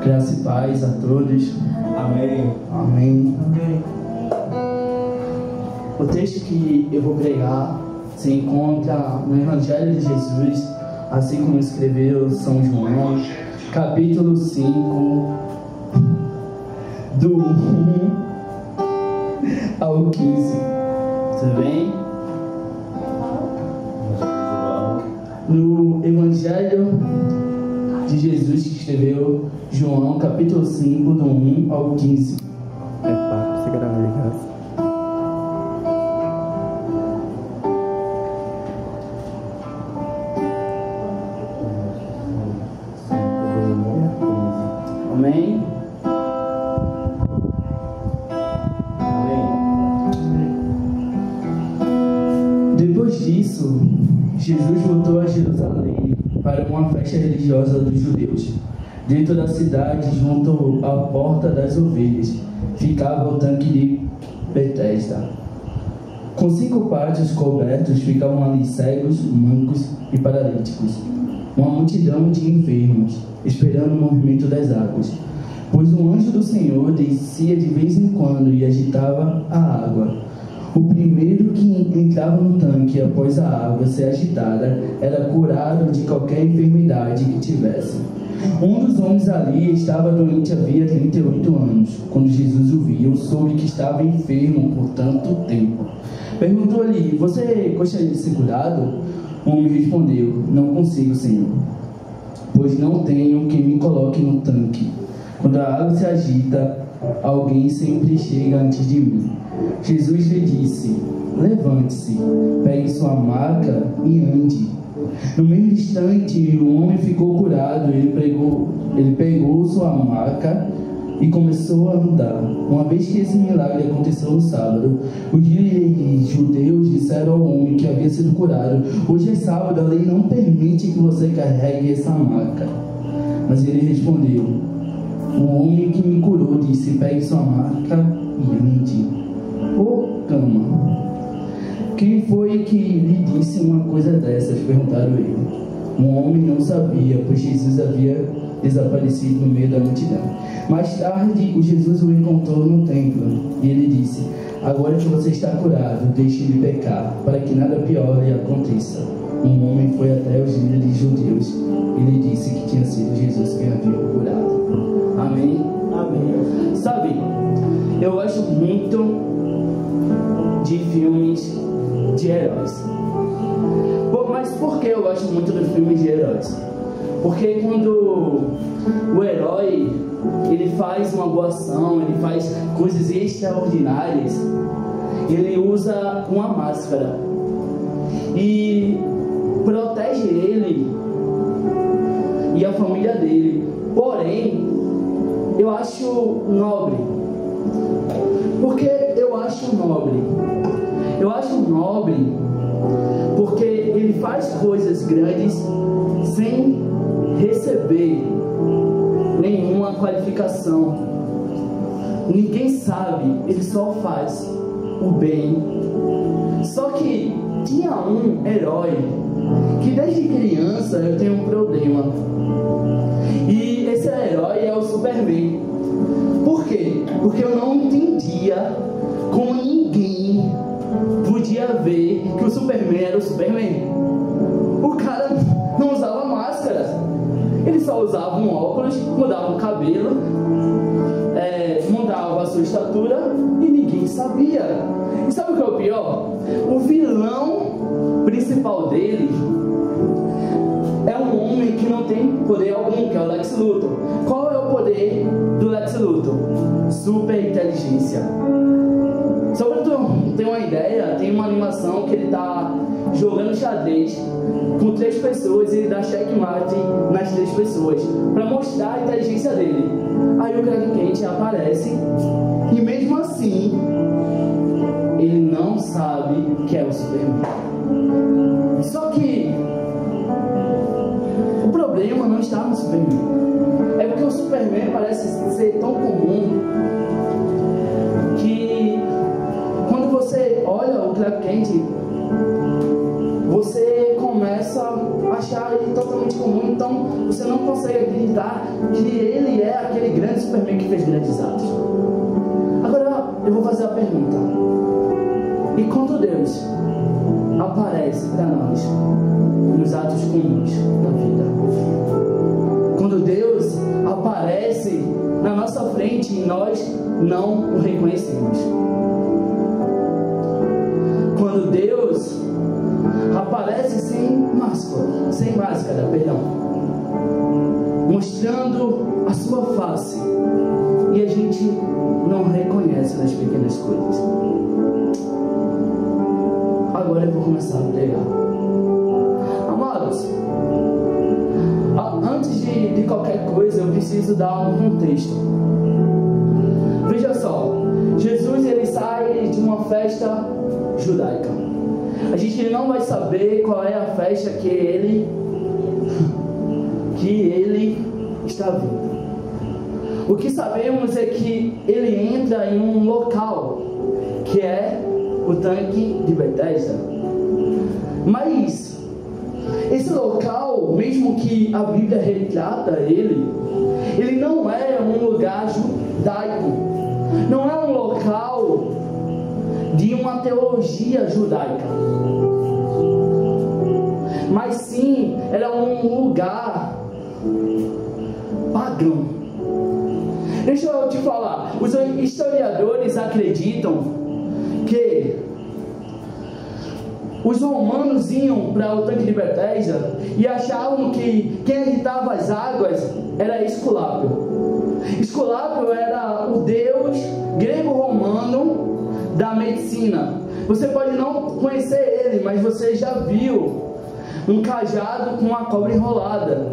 Graça e paz a todos. Amém. Amém. Amém. O texto que eu vou pregar se encontra no Evangelho de Jesus, assim como escreveu São João, capítulo 5, do 1 ao 15. Tudo bem? No Evangelho de Jesus que escreveu João, capítulo 5, do 1 ao 15. É papo, você grava aí, graça. Amém? Depois disso, Jesus voltou a Jerusalém para uma festa religiosa dos judeus. Dentro da cidade, junto à porta das ovelhas, ficava o tanque de Betesda. Com 5 pátios cobertos, ficavam ali cegos, mancos e paralíticos. Uma multidão de enfermos, esperando o movimento das águas. Pois um anjo do Senhor descia de vez em quando e agitava a água. O primeiro que entrava no tanque após a água ser agitada era curado de qualquer enfermidade que tivesse. Um dos homens ali estava doente havia 38 anos. Quando Jesus o viu, soube que estava enfermo por tanto tempo. Perguntou-lhe: "Você gostaria de ser curado?" O homem respondeu: "Não consigo, Senhor, pois não tenho quem me coloque no tanque. Quando a água se agita, alguém sempre chega antes de mim." Jesus lhe disse: "Levante-se, pegue sua maca e ande." No mesmo instante, o homem ficou curado. Ele pegou sua maca e começou a andar. Uma vez que esse milagre aconteceu no sábado, os líderes judeus disseram ao homem que havia sido curado: "Hoje é sábado, a lei não permite que você carregue essa maca." Mas ele respondeu: "O homem que me curou disse: pegue sua maca e ande." "Ô cama, quem foi que lhe disse uma coisa dessas?" perguntaram ele. Um homem não sabia, pois Jesus havia desaparecido no meio da multidão. Mais tarde, Jesus o encontrou no templo e ele disse: "Agora que você está curado, deixe de pecar, para que nada pior lhe aconteça." Um homem foi até os líderes judeus e lhe disse que tinha sido Jesus quem havia o curado. Amém? Amém. Sabe, eu gosto muito de filmes de heróis. Mas por que eu gosto muito dos filmes de heróis? Porque quando o herói ele faz uma boa ação, ele faz coisas extraordinárias, ele usa uma máscara e protege ele e a família dele. Porém, eu acho nobre. Por que eu acho nobre? Eu acho nobre porque ele faz coisas grandes sem receber nenhuma qualificação. Ninguém sabe, ele só faz o bem. Só que tinha um herói que desde criança eu tenho um problema. E esse herói é o Superman. Por quê? Porque eu não entendia como ninguém podia ver que o Superman era o Superman. O cara não usava máscara, ele só usava um óculos, mudava o cabelo, mudava a sua estatura e ninguém sabia. E sabe o que é o pior? O vilão principal dele é um homem que não tem poder algum, que é o Lex Luthor. Qual é o poder do Lex Luthor? Super inteligência. Só pra tu ter uma ideia, tem uma animação que ele tá jogando xadrez com 3 pessoas e ele dá checkmate nas 3 pessoas pra mostrar a inteligência dele. Aí o Clark Kent aparece e mesmo assim ele não sabe que é o Superman. Só que o problema não está no Superman. É porque o Superman parece ser tão comum que quando você olha o Clark Kent, você começa achar ele totalmente comum, então você não consegue acreditar que ele é aquele grande Superman que fez grandes atos. Agora eu vou fazer a pergunta: e quando Deus aparece para nós nos atos comuns da vida? Quando Deus aparece na nossa frente e nós não o reconhecemos? Quando Deus aparece sem máscara, mostrando a sua face e a gente não reconhece nas pequenas coisas. Agora eu vou começar a pregar. Amados, antes de qualquer coisa eu preciso dar um contexto. Veja só, Jesus ele sai de uma festa judaica. A gente não vai saber qual é a festa que ele está vindo. O que sabemos é que ele entra em um local que é o tanque de Betesda. Mas esse local, mesmo que a Bíblia retrata ele não é um lugar judaico, não é um local de uma teologia judaica, mas sim era um lugar pagão. Deixa eu te falar, os historiadores acreditam que os romanos iam para o tanque de Betesda e achavam que quem agitava as águas era Esculápio. Esculápio era o deus grego-romano da medicina. Você pode não conhecer ele, mas você já viu um cajado com uma cobra enrolada.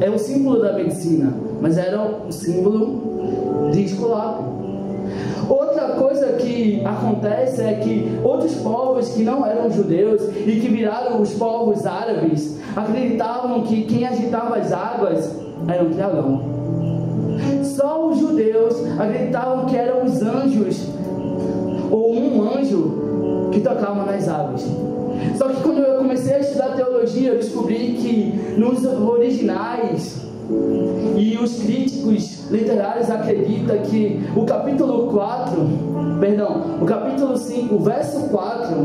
É o símbolo da medicina, mas era o símbolo de Esculápio. Outra coisa que acontece é que outros povos que não eram judeus e que viraram os povos árabes acreditavam que quem agitava as águas era um dragão. Só os judeus acreditavam que eram os anjos ou um anjo que tocava nas águas. Só que quando eu comecei a estudar teologia, eu descobri que nos originais e os críticos literários acreditam que o capítulo 5, o verso 4,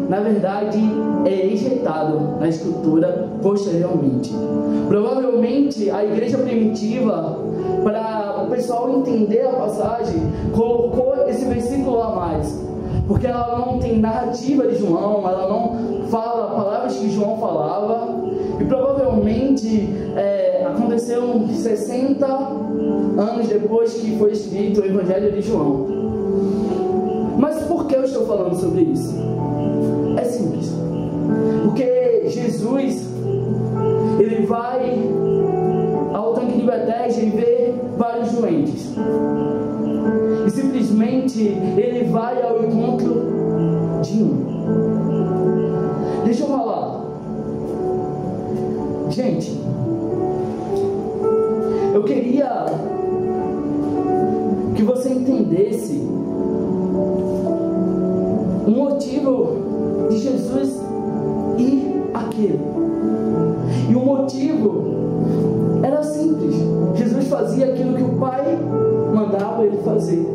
na verdade é ejetado na escritura posteriormente. Provavelmente a igreja primitiva, para o pessoal entender a passagem, colocou esse versículo a mais, porque ela não tem narrativa de João, ela não fala palavras que João falava, e provavelmente aconteceu 60 anos depois que foi escrito o Evangelho de João. Mas por que eu estou falando sobre isso? É simples, porque Jesus ele vai ao tanque de Betesda e vê vários doentes, e simplesmente ele vai ao encontro de um. Deixa eu falar, gente, eu queria que você entendesse o motivo de Jesus ir àquele. E o motivo era simples: Jesus fazia aquilo que o Pai mandava ele fazer.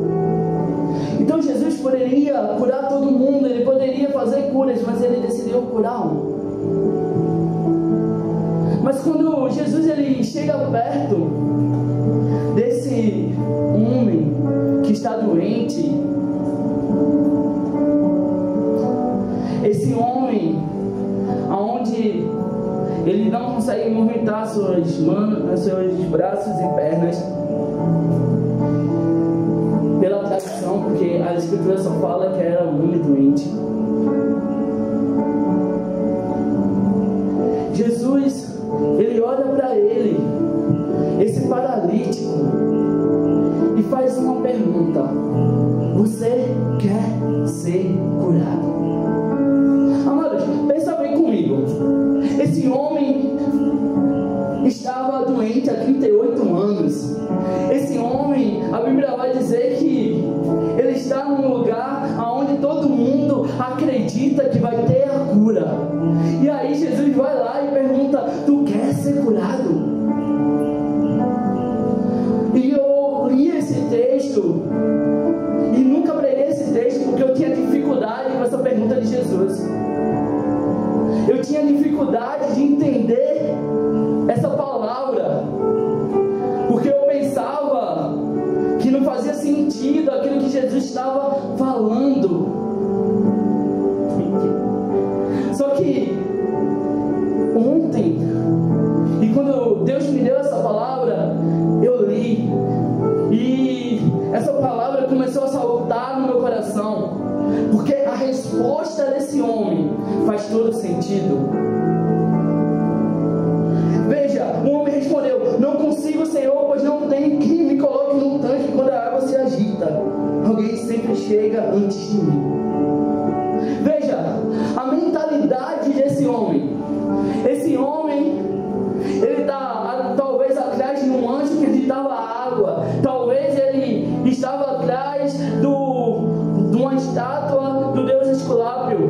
Então Jesus poderia curar todo mundo, ele poderia fazer curas, mas ele decidiu curar um. Mas quando Jesus ele chega perto desse homem que está doente, esse homem aonde ele não consegue movimentar suas mãos, seus braços e pernas, pela tradição, porque a escritura só fala que era um homem doente. Jesus, ele olha para ele, esse paralítico, e faz uma pergunta: você quer ser curado? Amados, pensa bem comigo. Esse homem estava doente há 38 anos. Esse homem, a Bíblia vai dizer que ele está num lugar onde todo mundo acredita que vai ter a cura. E aí Jesus vai lá e Deus me deu essa palavra, eu li, e essa palavra começou a saltar no meu coração, porque a resposta desse homem faz todo sentido. Veja, o homem respondeu: não consigo, Senhor, pois não tem quem me coloque no tanque quando a água se agita. Alguém sempre chega antes de mim. Veja, a mentalidade desse homem. Esse homem, ele está talvez atrás de um anjo que agitava a água. Talvez ele estava atrás de uma estátua do deus Esculápio.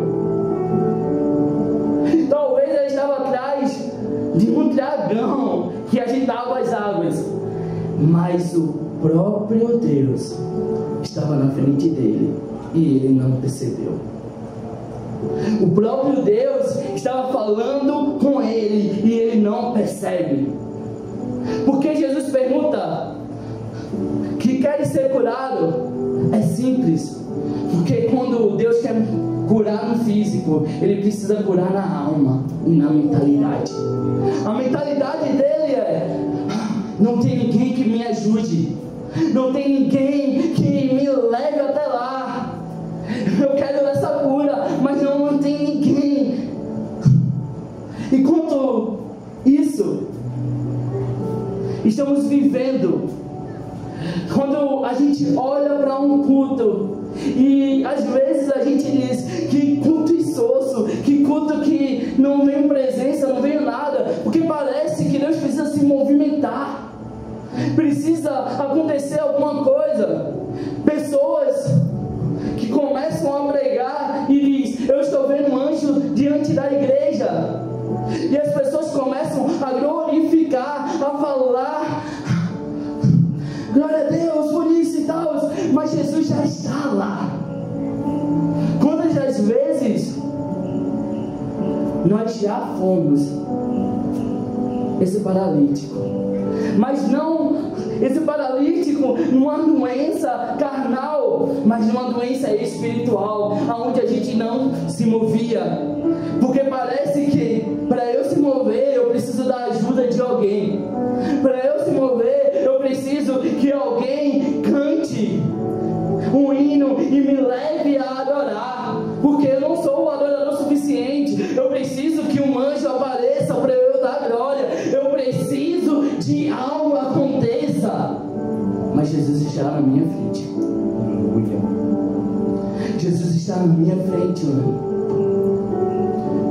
Talvez ele estava atrás de um dragão que agitava as águas. Mas o próprio Deus estava na frente dele e ele não percebeu. O próprio Deus estava falando com ele e ele não percebe. Porque Jesus pergunta: que quer ser curado? É simples. Porque quando Deus quer curar no físico, Ele precisa curar na alma e na mentalidade. A mentalidade dele é: não tem ninguém que me ajude, não tem ninguém que me leve até lá. Eu quero essa cura, mas não tem ninguém. Enquanto isso estamos vivendo, quando a gente olha para um culto e às vezes a gente diz: que culto insosso, que culto que não vem presença, não vem nada, porque parece que Deus precisa se movimentar, precisa acontecer alguma coisa. Pessoas que começam a pregar e diz: eu estou vendo um anjo diante da igreja, e as pessoas começam a glorificar, a falar: glória a Deus por isso e tal, mas Jesus já está lá. Quantas das vezes nós já fomos esse paralítico, mas não esse paralítico numa doença carnal, mas numa doença espiritual, aonde a gente não se movia, porque parece que para eu se mover eu preciso da ajuda de alguém. Para eu se mover eu preciso que alguém cante um hino e me leve a adorar, porque eu não sou o adorador suficiente. Eu preciso que um anjo apareça para eu dar glória. Eu preciso de algo aconteça. Mas Jesus está na minha frente. Jesus está na minha frente, mano,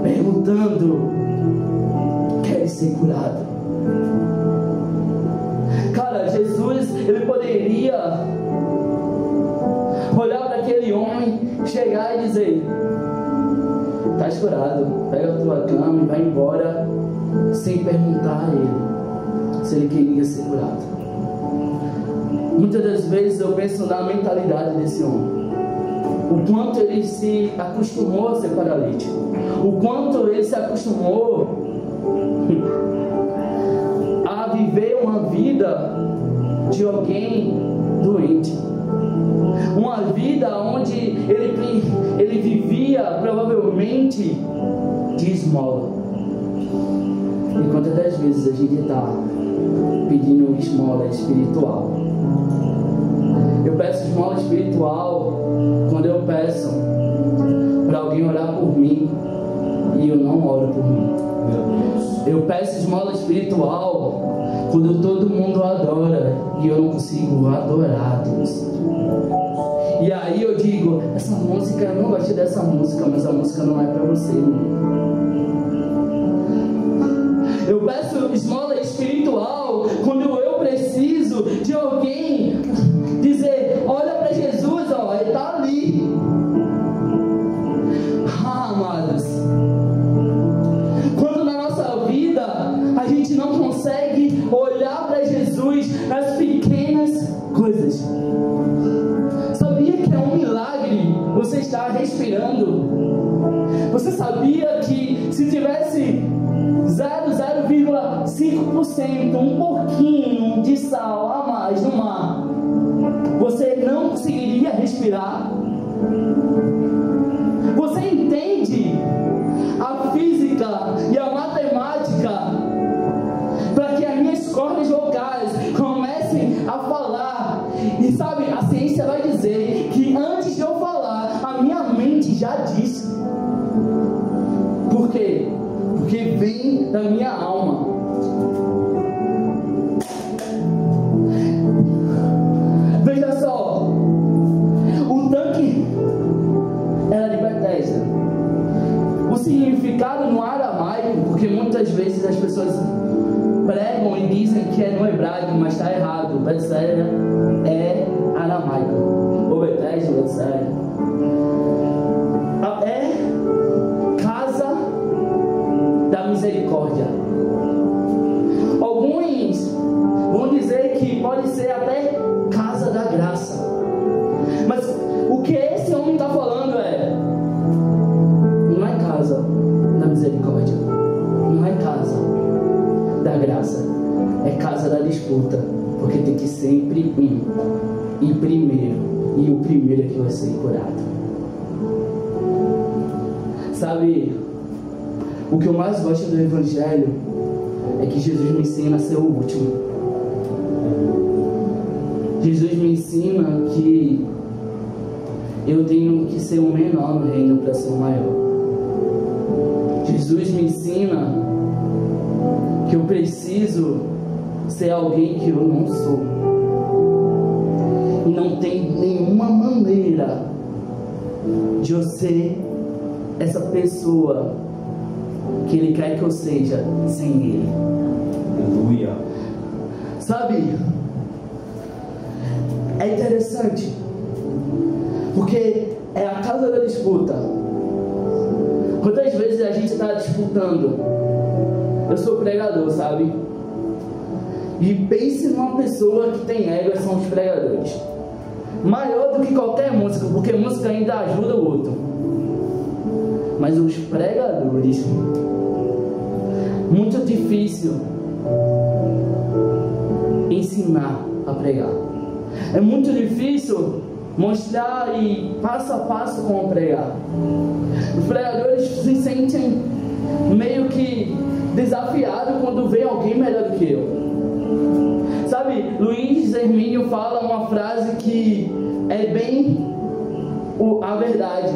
perguntando: quer ser curado? Cara, Jesus, ele poderia olhar para aquele homem, chegar e dizer: estás curado, pega a tua cama e vai embora, sem perguntar a ele se ele queria ser curado. Muitas das vezes eu penso na mentalidade desse homem, o quanto ele se acostumou a ser paralítico, o quanto ele se acostumou a viver uma vida de alguém doente, uma vida onde ele vivia provavelmente de esmola. E quantas das vezes a gente está pedindo esmola espiritual? Eu peço esmola espiritual quando eu peço para alguém orar por mim e eu não oro por mim. Eu peço esmola espiritual quando todo mundo adora e eu não consigo adorar a Deus. E aí eu digo: essa música, eu não gosto dessa música, mas a música não é para você, Eu peço esmola espiritual quando eu preciso de alguém dizer: olha para Jesus, ó, ele está ali. Amados, quando na nossa vida a gente não consegue olhar para Jesus nas pequenas coisas. Sabia que é um milagre você estar respirando? Você sabia que se tivesse 0,5%, um pouquinho de sal a mais no mar, você não conseguiria respirar? Você entende a física e a matemática para que as minhas cordas vocais comecem a falar. E sabe, a ciência vai dizer que antes de eu falar, a minha mente já disse. Por quê? Porque vem da minha alma. Veja só, o tanque era de Betesda. O significado no aramaico, porque muitas vezes as pessoas pregam e dizem que é no hebraico, mas está errado. Betesda é aramaico. Ou Betesda, Betesda. É casa da misericórdia. Alguns vão dizer que pode ser até casa da graça. Mas o que esse homem está falando não é casa da misericórdia, não é casa da graça, é casa da disputa, porque tem que sempre ir primeiro, e o primeiro é que vai ser curado. Sabe, o que eu mais gosto do Evangelho é que Jesus me ensina a ser o último. Jesus me ensina que eu tenho que ser o menor no reino para ser o maior. Jesus me ensina que eu preciso ser alguém que eu não sou. E não tem nenhuma maneira de eu ser essa pessoa que Ele quer que eu seja sem Ele. Aleluia. Sabe, é interessante, porque é a causa da disputa. Quantas vezes a gente está disputando? Eu sou pregador, sabe? E pense numa pessoa que tem ego, são os pregadores. Maior do que qualquer música, porque música ainda ajuda o outro. Mas os pregadores, muito difícil ensinar a pregar. É muito difícil mostrar e passo a passo como pregar. Os pregadores se sentem meio que desafiados quando vê alguém melhor do que eu. Sabe, Luiz Hermínio fala uma frase que é bem a verdade.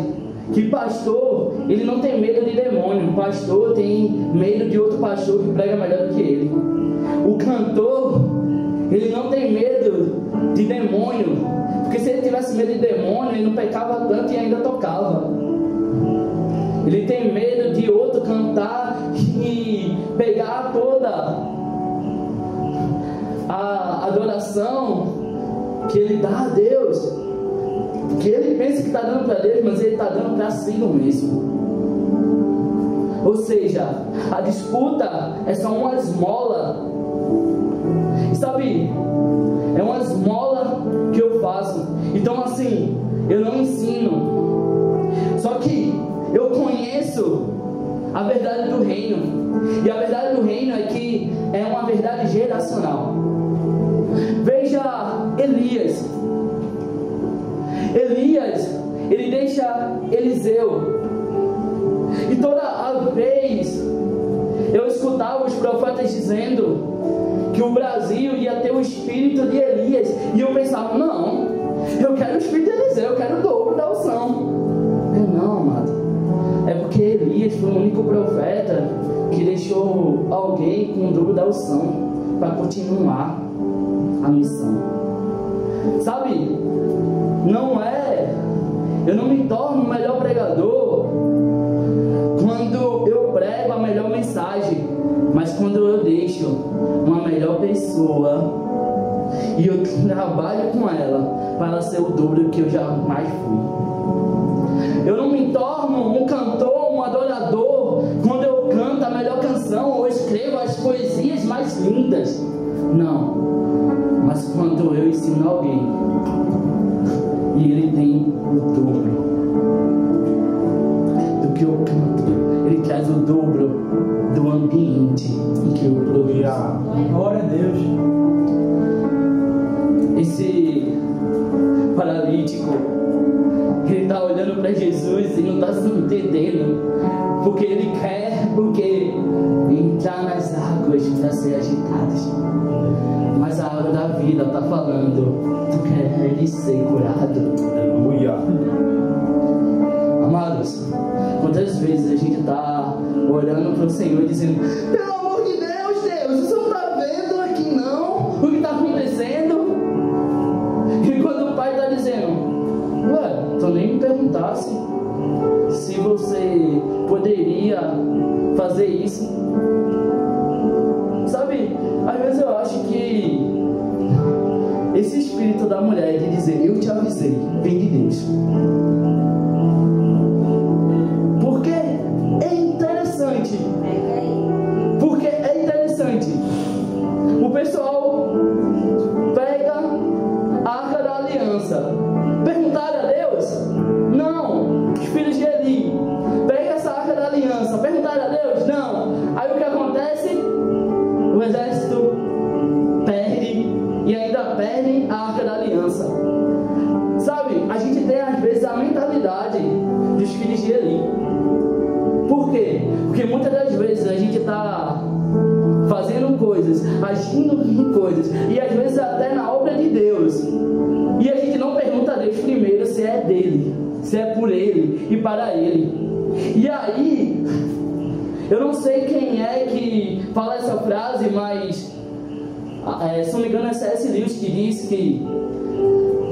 Que pastor, ele não tem medo de demônio. O pastor tem medo de outro pastor que prega melhor do que ele. O cantor, ele não tem medo de demônio, porque se ele tivesse medo de demônio, ele não pecava tanto e ainda tocava. Ele tem medo de outro cantar e pegar toda a adoração que ele dá a Deus, que ele pensa que está dando para Deus, mas ele está dando para si mesmo. Ou seja, a disputa é só uma esmola. E sabe, é uma esmola que eu faço. Então assim, eu não ensino. Só que eu conheço a verdade do reino. E a verdade do reino é que é uma verdade geracional. Veja Elias. Elias, ele deixa Eliseu. E toda a vez eu escutava os profetas dizendo que o Brasil ia ter o espírito de Elias. E eu pensava, não, eu quero o espírito de Eliseu, eu quero o dobro da unção. Não, amado, é porque Elias foi o único profeta que deixou alguém com o dobro da unção para continuar a missão. Sabe, eu não me torno o melhor pregador quando eu prego a melhor mensagem, mas quando eu deixo uma melhor pessoa e eu trabalho com ela para ela ser o dobro que eu jamais fui. Eu não me torno um cantor, um adorador quando eu canto a melhor canção ou escrevo as poesias mais lindas. Não, mas quando eu ensino alguém e ele tem o dobro do que eu canto, ele traz o dobro do ambiente em que eu produzo. Glória a Deus. Esse paralítico, ele está olhando para Jesus e não está se entendendo, porque ele quer entrar nas águas. águas para ser agitadas. Mas a água da vida está falando: tu queres ser curado? Aleluia. Amados, quantas vezes a gente está orando para o Senhor dizendo: pelo amor de Deus, Deus, você não está vendo aqui não o que está acontecendo? E quando o Pai está dizendo: ué, tu nem me perguntasse se você poderia fazer isso. Sabe, às vezes eu acho que esse espírito da mulher de dizer: eu te avisei, vem de Deus. Porque é interessante. Porque é interessante. O pessoal pega a Arca da Aliança. Perguntaram a Deus? Não. Os filhos de Eli. Pega essa Arca da Aliança. Perguntaram a Deus? Não. Aí o que acontece? O exército perde. E ainda perde a Arca da Aliança. Sabe, a gente tem às vezes a mentalidade dos filhos de Eli. Por quê? Porque muitas das vezes a gente está fazendo coisas, agindo em coisas, e às vezes até na obra de Deus, e a gente não pergunta a Deus primeiro se é dele, se é por ele e para ele. E aí, eu não sei quem é que fala essa frase, mas se não me engano é C.S. Lewis que diz que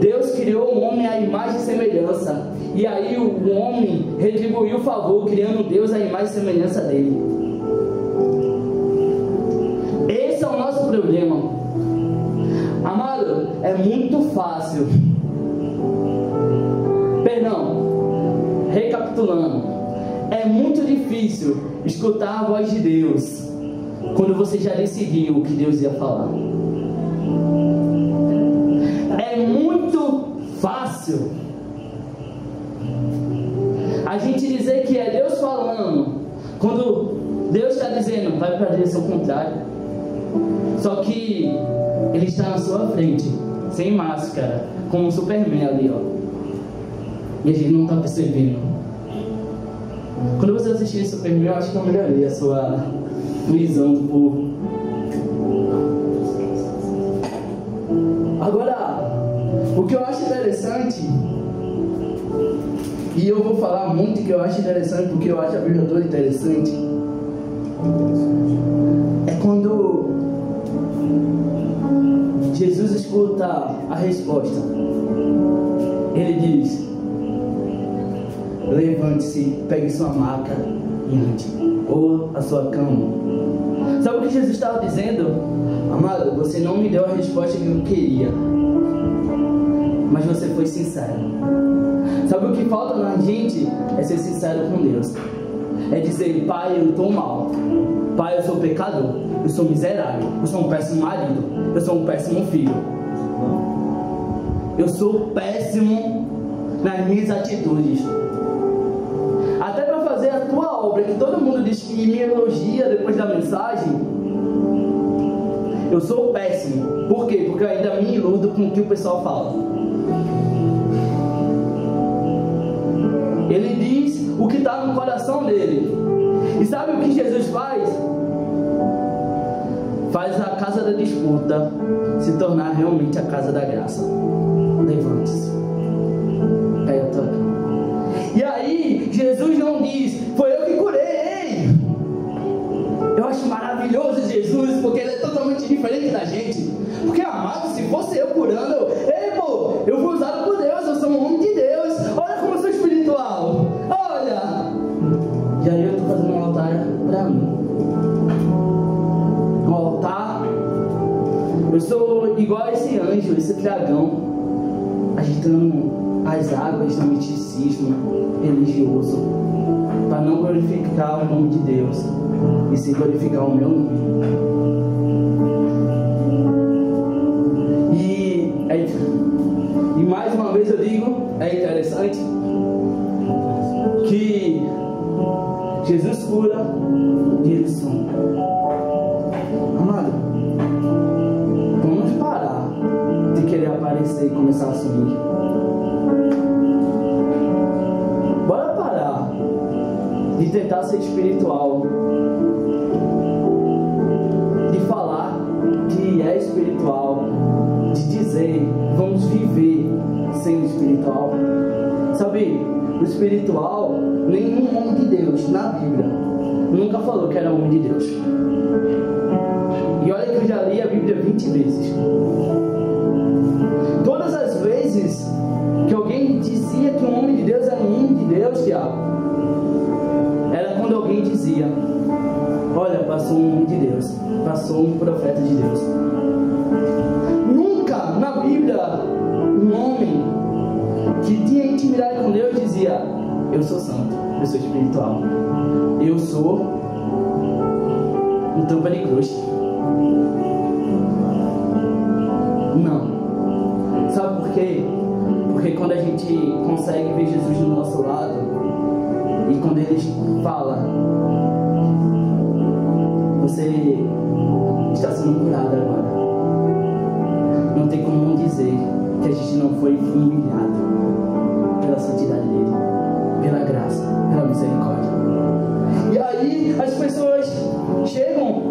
Deus criou o homem à imagem e semelhança, e aí o homem retribuiu o favor, criando Deus à imagem e semelhança dele. Esse é o nosso problema. Amado, é muito fácil. Perdão, recapitulando, é muito difícil escutar a voz de Deus quando você já decidiu o que Deus ia falar. É muito fácil a gente dizer que é Deus falando quando Deus está dizendo vai para a direção contrária, só que Ele está na sua frente, sem máscara, como um Superman ali, ó, e a gente não está percebendo. Quando você assistir Superman, eu acho que eu melhorei a sua visão do povo. Agora, o que eu acho interessante, e eu vou falar muito que eu acho interessante, porque eu acho a Bíblia toda interessante, é quando Jesus escuta a resposta. Ele diz: levante-se, pegue sua maca e ande, ou a sua cama. Sabe o que Jesus estava dizendo? Amado, você não me deu a resposta que eu queria, mas você foi sincero. Sabe o que falta na gente? É ser sincero com Deus. É dizer: Pai, eu estou mal. Pai, eu sou pecador. Eu sou miserável. Eu sou um péssimo marido. Eu sou um péssimo filho. Eu sou péssimo nas minhas atitudes. Até para fazer a tua obra, que todo mundo diz que me elogia depois da mensagem, eu sou péssimo. Por quê? Porque eu ainda me iludo com o que o pessoal fala. Ele diz o que está no coração dele. E sabe o que Jesus faz? Faz a casa da disputa se tornar realmente a casa da graça. Levante-se, pega a tua cama. E aí Jesus não diz: foi eu que curei ele. Eu acho maravilhoso Jesus, porque ele é totalmente diferente da gente. Porque, amado, se fosse eu curando, eu fui usado por Deus, eu sou um homem de Deus. Olha como eu sou espiritual. Olha. E aí eu estou fazendo um altar para mim. Um altar. Eu sou igual a esse anjo, esse dragão, agitando as águas do misticismo religioso, para não glorificar o nome de Deus, e sim glorificar o meu nome. E mais uma vez eu digo, é interessante que Jesus cura dia de sono. Amado, vamos parar de querer aparecer e começar a sumir. Bora parar de tentar ser espiritual espiritual, de dizer, vamos viver sendo espiritual. Sabe, o espiritual, nenhum homem de Deus na Bíblia nunca falou que era homem de Deus. E olha que eu já li a Bíblia 20 vezes. Todas as vezes que alguém dizia que um homem de Deus era um homem de Deus, Tiago, era quando alguém dizia, olha, passou um homem de Deus, passou um profeta de Deus. Nunca na Bíblia um homem que tinha intimidade com Deus dizia, eu sou santo, eu sou espiritual, eu sou um tampa de cruz. Não. Sabe por quê? Porque quando a gente consegue ver Jesus do nosso lado, e quando Ele fala, você está sendo curado agora, não tem como não dizer que a gente não foi humilhado pela santidade dele, pela graça, pela misericórdia. E aí as pessoas chegam,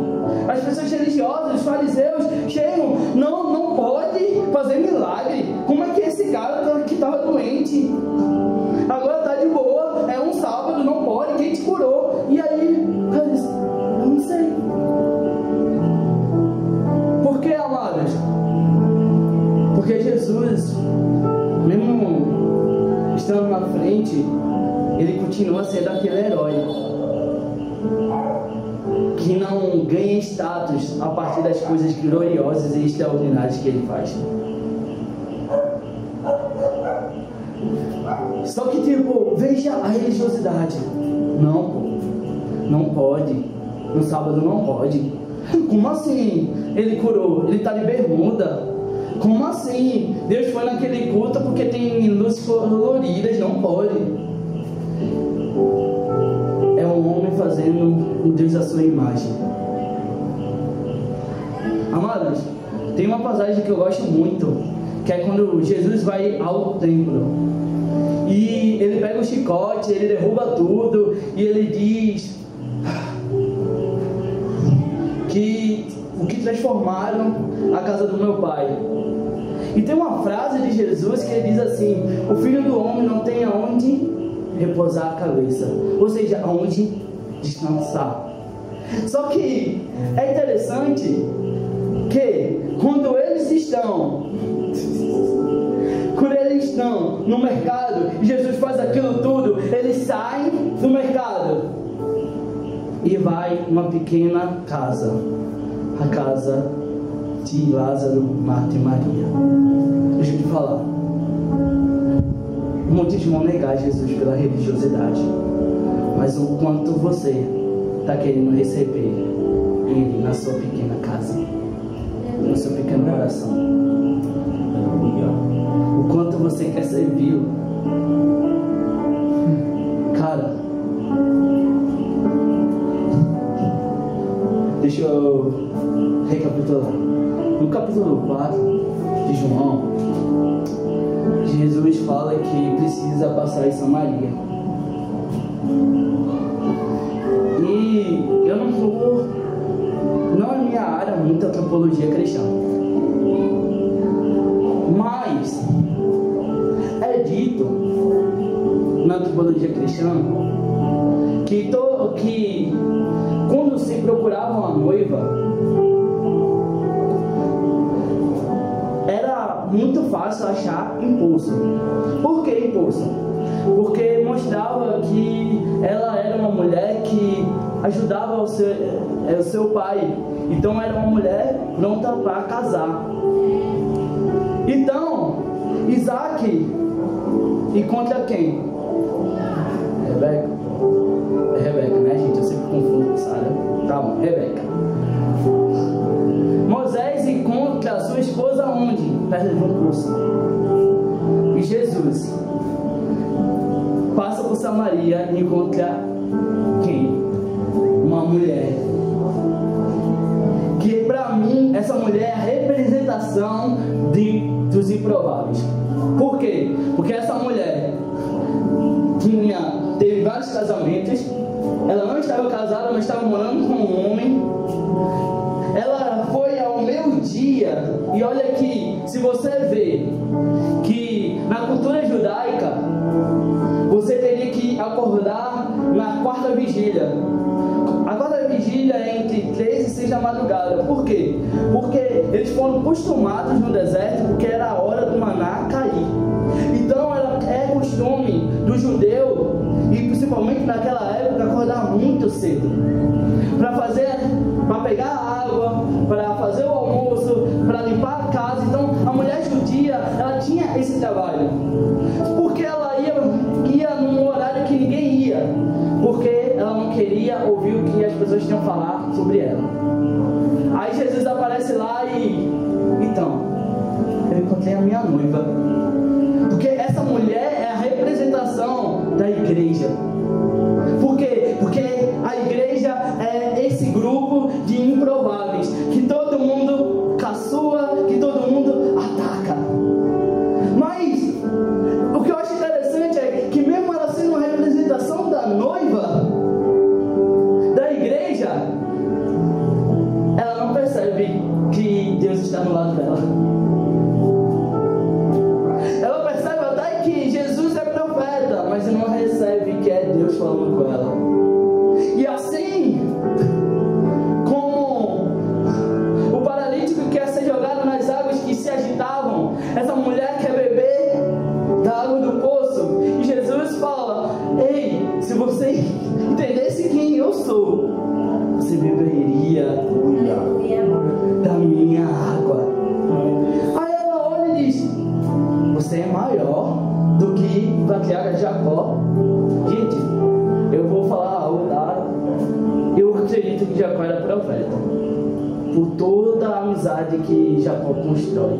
as pessoas religiosas, os fariseus chegam, não pode fazer milagre. Como é que esse cara que estava doente agora está de boa, é um sábado, não pode, quem te curou? E aí, eu não sei. Por que, amados? Porque Jesus, mesmo estando na frente, ele continua sendo aquele herói que não ganha status a partir das coisas gloriosas e extraordinárias que ele faz. Só que tipo, veja a religiosidade. Não, pô, não pode. No sábado não pode. Como assim? Ele curou, ele tá de bermuda. Como assim? Deus foi naquele culto porque tem luzes coloridas, não pode. É um homem fazendo um Deus à sua imagem. Amados, tem uma passagem que eu gosto muito, que é quando Jesus vai ao templo e ele pega o chicote, ele derruba tudo e ele diz que o que transformaram a casa do meu pai. E tem uma frase de Jesus que ele diz assim: o Filho do Homem não tem aonde repousar a cabeça, ou seja, aonde descansar. Só que é interessante que quando eles estão no mercado e Jesus faz aquilo tudo, eles saem do mercado e vai numa pequena casa, a casa de Lázaro, Marta e Maria. Deixa eu te falar, muitos vão negar Jesus pela religiosidade, mas o quanto você está querendo receber Ele na sua pequena casa, no seu pequeno coração, o quanto você quer servir, cara. Deixa eu recapitular. No capítulo 4 de João, Jesus fala que precisa passar em Samaria. E eu não é minha área muito antropologia cristã, mas é dito na antropologia cristã que quando se procurava uma noiva, era muito fácil achar impulso. Por que impulso? Porque mostrava que ela era uma mulher que ajudava o seu pai. Então era uma mulher pronta para casar. Então Isaac encontra quem? Rebeca. É Rebeca, né, gente? Eu sempre confundo, sabe? Tá bom, Rebeca. Moisés encontra sua esposa onde? Perto de um poço. E Jesus passa por Samaria e encontra quem? Uma mulher. Que pra mim, essa mulher é a representação dos improváveis. Por quê? Porque essa mulher teve vários casamentos. Ela não estava casada, mas estava morando com um homem. Ela foi ao meio-dia dia, e olha aqui, se você vê que na cultura judaica você teria que acordar na quarta vigília. A quarta vigília é entre 3 e 6 da madrugada. Por quê? Porque eles foram acostumados no deserto, porque era a hora do maná cair. Então é costume do judeu, e principalmente naquela época, acordar muito cedo para pegar água, para fazer o almoço, para limpar a casa. Então a mulher judia, ela tinha esse trabalho, porque ela ia num horário que ninguém ia, porque ela não queria ouvir o que as pessoas tinham a falar sobre ela. Aí Jesus aparece lá e... Então, eu encontrei a minha noiva. Porque essa mulher é a representação da igreja. Por quê? Porque a igreja é esse grupo de improváveis, que todo mundo caçoa, que todo mundo ataca. Mas o que eu acho interessante é que mesmo ela sendo uma representação da noiva, da igreja, ela não percebe que Deus está no lado dela. Ela percebe até que Jesus é profeta, mas não recebe que é Deus falando com ela. E assim como o paralítico quer ser jogado nas águas que se agitavam, essa mulher quer beber da água do poço, e Jesus fala: ei, se você entendesse quem eu sou, você beberia da minha água. Aí ela olha e diz: você é maior do que o patriarca Jacó. Gente, eu vou falar algo, tá? Eu acredito que Jacó era profeta, por toda a amizade que Jacó constrói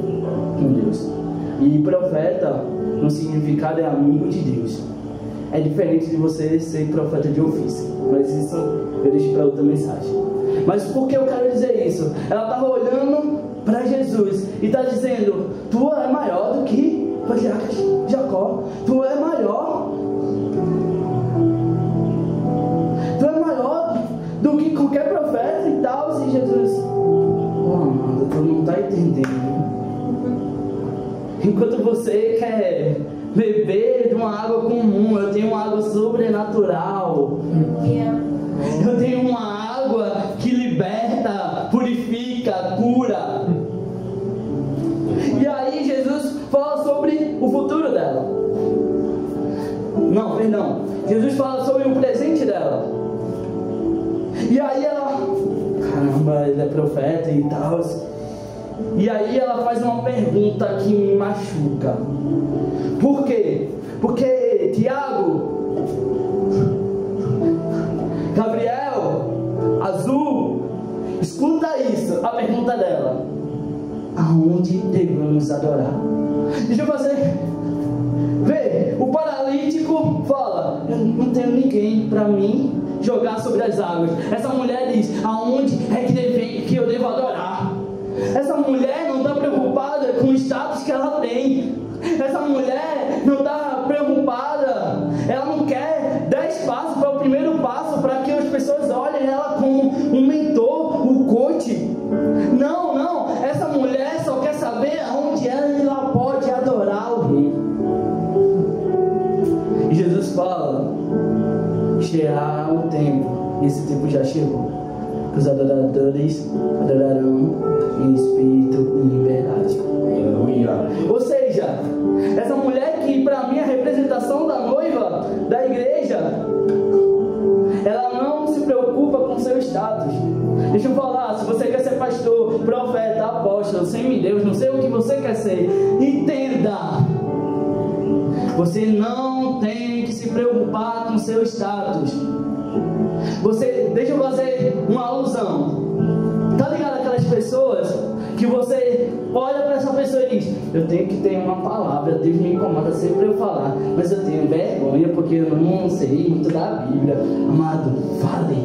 com Deus. E profeta, no significado, é amigo de Deus. É diferente de você ser profeta de ofício, mas isso eu deixo para outra mensagem. Mas por que eu quero dizer isso? Ela estava olhando para Jesus e está dizendo: tu é maior do que o patriarca Jacó, tu é maior do que qualquer profeta e tal. E Jesus: oh, amado, tu não está entendendo. Enquanto você quer beber de uma água comum, eu tenho uma água sobrenatural. Eu tenho uma água que liberta, purifica, cura. E aí Jesus fala sobre o futuro dela. Não, perdão. Jesus fala sobre o presente dela. E aí ela... caramba, ele é profeta e tal. E aí ela faz uma pergunta que me machuca. Por quê? Porque Tiago, Gabriel, Azul, escuta isso, a pergunta dela: aonde devemos adorar? Deixa eu fazer. Vê, o paralítico fala: eu não tenho ninguém para mim jogar sobre as águas. Essa mulher diz: aonde é que eu devo adorar? Essa mulher não está preocupada com o status que ela tem. Essa mulher não está preocupada. Ela não quer 10 passos para o primeiro passo, para que as pessoas olhem ela como um mentor, um coach. Não, não. Essa mulher só quer saber aonde ela pode adorar o Rei. E Jesus fala: chegará um tempo, e esse tempo já chegou, que os adoradores adorarão em espírito e em verdade. Ou seja, essa mulher que para mim é a representação da noiva da igreja, ela não se preocupa com seu status. Deixa eu falar, se você quer ser pastor, profeta, apóstolo, semideus, não sei o que você quer ser, entenda, você não tem que se preocupar com seu status. Deixa eu fazer uma alusão. Tá ligado aquelas pessoas que você olha para essa pessoa e diz: eu tenho que ter uma palavra, Deus me incomoda sempre eu falar, mas eu tenho vergonha porque eu não sei muito da Bíblia. Amado, fale.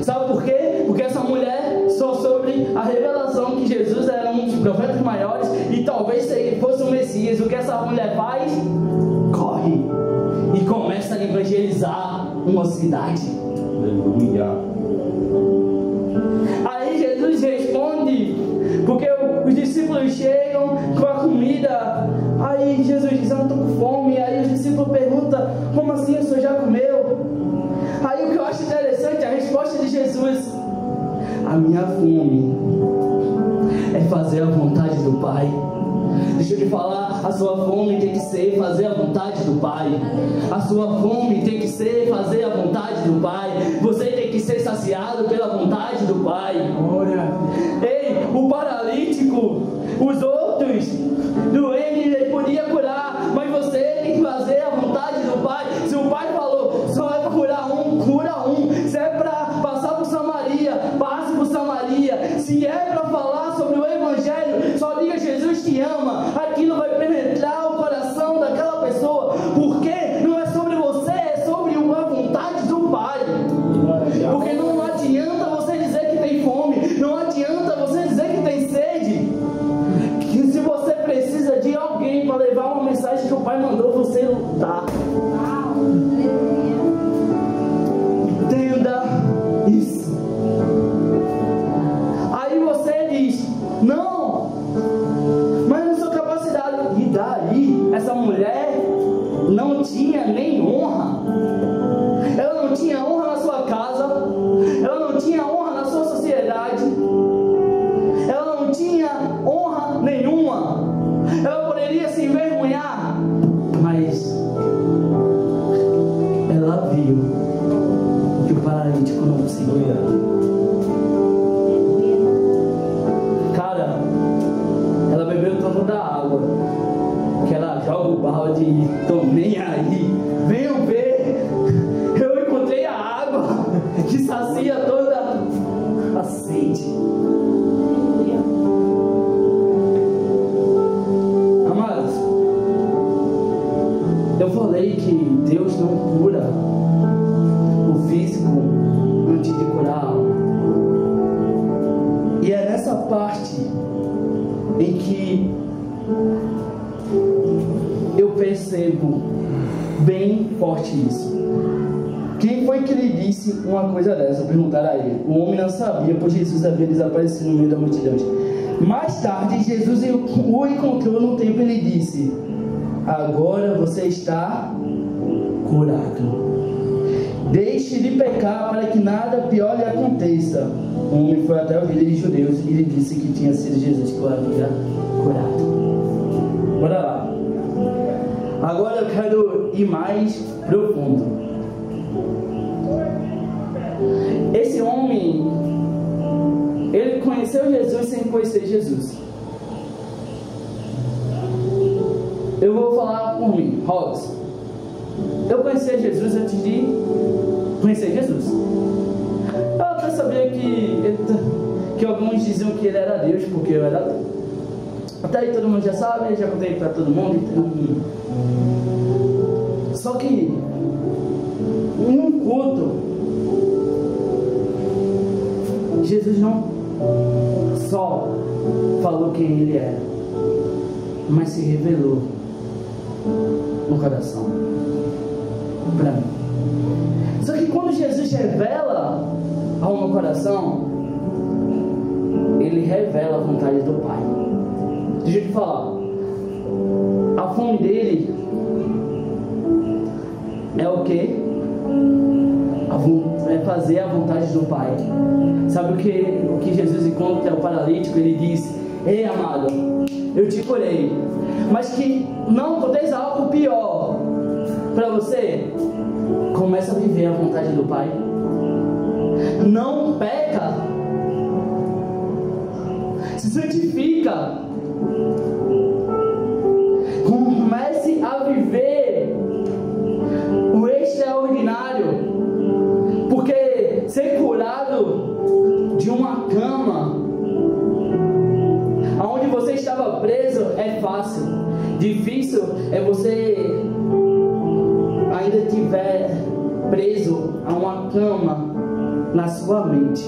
Sabe por quê? Porque essa mulher só sobre a revelação que Jesus era um dos profetas maiores e talvez fosse o Messias. O que essa mulher faz? Corre e começa a evangelizar uma cidade. Aleluia. Aí Jesus responde Porque os discípulos chegam com a comida, aí Jesus diz: eu não estou com fome. Aí os discípulos perguntam: como assim, o senhor já comeu? Aí o que eu acho interessante é a resposta de Jesus: a minha fome é fazer a vontade do Pai. Deixa eu te falar, a sua fome tem que ser fazer a vontade do Pai. A sua fome tem que ser fazer a vontade do Pai. Você tem que ser saciado pela vontade do Pai. Ei, o paralítico, os outros doentes, ele podia curar, mas você tem que fazer a vontade do Pai. Se o Pai falou, só é para curar um, cura um. Se é para passar por Samaria, passe por Samaria. Se é para falar sobre o Evangelho, só diga: Jesus te ama. Aquilo vai penetrar o coração daquela pessoa, porque não é sobre você, é sobre a vontade do Pai. Porque não adianta você dizer que tem fome, não adianta você dizer que tem sede, que se você precisa de alguém para levar uma mensagem que o Pai mandou você lutar. Entenda isso. Aí você diz: não, mas não sou capacidade. E daí, essa mulher não tinha nem honra. Ela não tinha honra na sua casa, ela não tinha honra na sua sociedade, ela não tinha honra nenhuma. Ela poderia se envergonhar, mas ela viu que o paralítico não conseguia. Cara, ela bebeu tanto da água que ela joga o balde e tô nem aí. Venham ver, eu encontrei a água que sacia toda a sede. Amados, eu falei que Deus não cura o físico antes de curar a alma. E é nessa parte em que eu percebo bem forte isso. Quem foi que lhe disse uma coisa dessa? Perguntaram a ele. O homem não sabia, pois Jesus havia desaparecido no meio da multidão. Mais tarde, Jesus o encontrou no templo e lhe disse: agora você está curado. Deixe de pecar para que nada pior lhe aconteça. O homem foi até o líder dos judeus e lhe disse que tinha sido Jesus que o havia curado. Bora lá. Agora eu quero ir mais profundo. Esse homem, ele conheceu Jesus sem conhecer Jesus. Eu vou falar por mim, Robson. Eu conheci Jesus antes de conhecer Jesus. Eu até sabia que alguns diziam que ele era Deus, porque eu era Deus. Até aí todo mundo já sabe, já contei para todo mundo. Só que em um culto, Jesus não só falou quem ele era, mas se revelou no coração para mim. Só que quando Jesus revela ao meu coração, ele revela a vontade do Pai. Deixa eu te falar, a fome dele é o quê? É fazer a vontade do Pai. Sabe o que Jesus encontra o paralítico? Ele diz: ei, amado, eu te curei, mas que não aconteça algo pior para você. Começa a viver a vontade do Pai. Não peca, se santifica, comece a viver o extraordinário. Porque ser curado de uma cama aonde você estava preso é fácil. Difícil é você ainda estiver preso a uma cama na sua mente.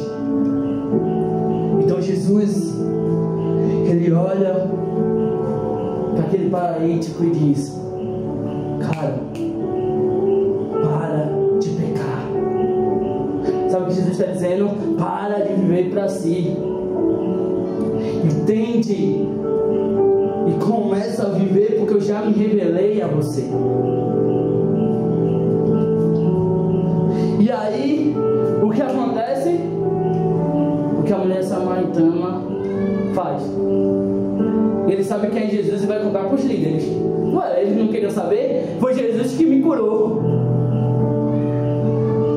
Então Jesus, ele olha para aquele paralítico e diz: cara, para de pecar. Sabe o que Jesus está dizendo? Para de viver para si e entende e começa a viver, porque eu já me revelei a você. E aí, o que acontece? O que a mulher samaritana faz? Ele sabe quem é Jesus e vai contar para os líderes. Ué, eles não queriam saber? Foi Jesus que me curou.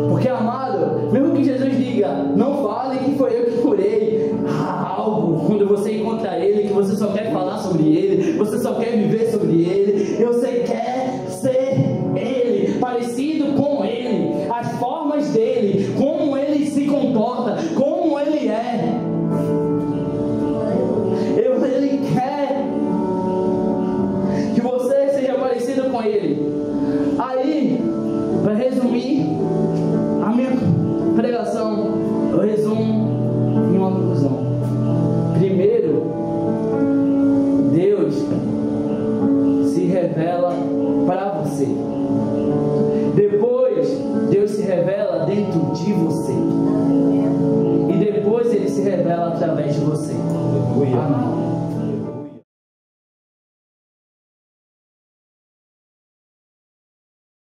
Porque, amado, mesmo que Jesus diga, não fale que foi eu que curei, há algo quando você encontra Ele, que você só quer falar sobre Ele, você só quer viver sobre Ele, você quer ser Ele, parecido com Ele, as formas dele, como Ele se comporta, como Ele é. Ele quer que você seja parecido com Ele. Aí, para resumir a minha pregação, eu resumo em uma conclusão. Primeiro, Deus se revela para você. Depois, Deus se revela dentro de você. E depois Ele se revela através de você. Amém.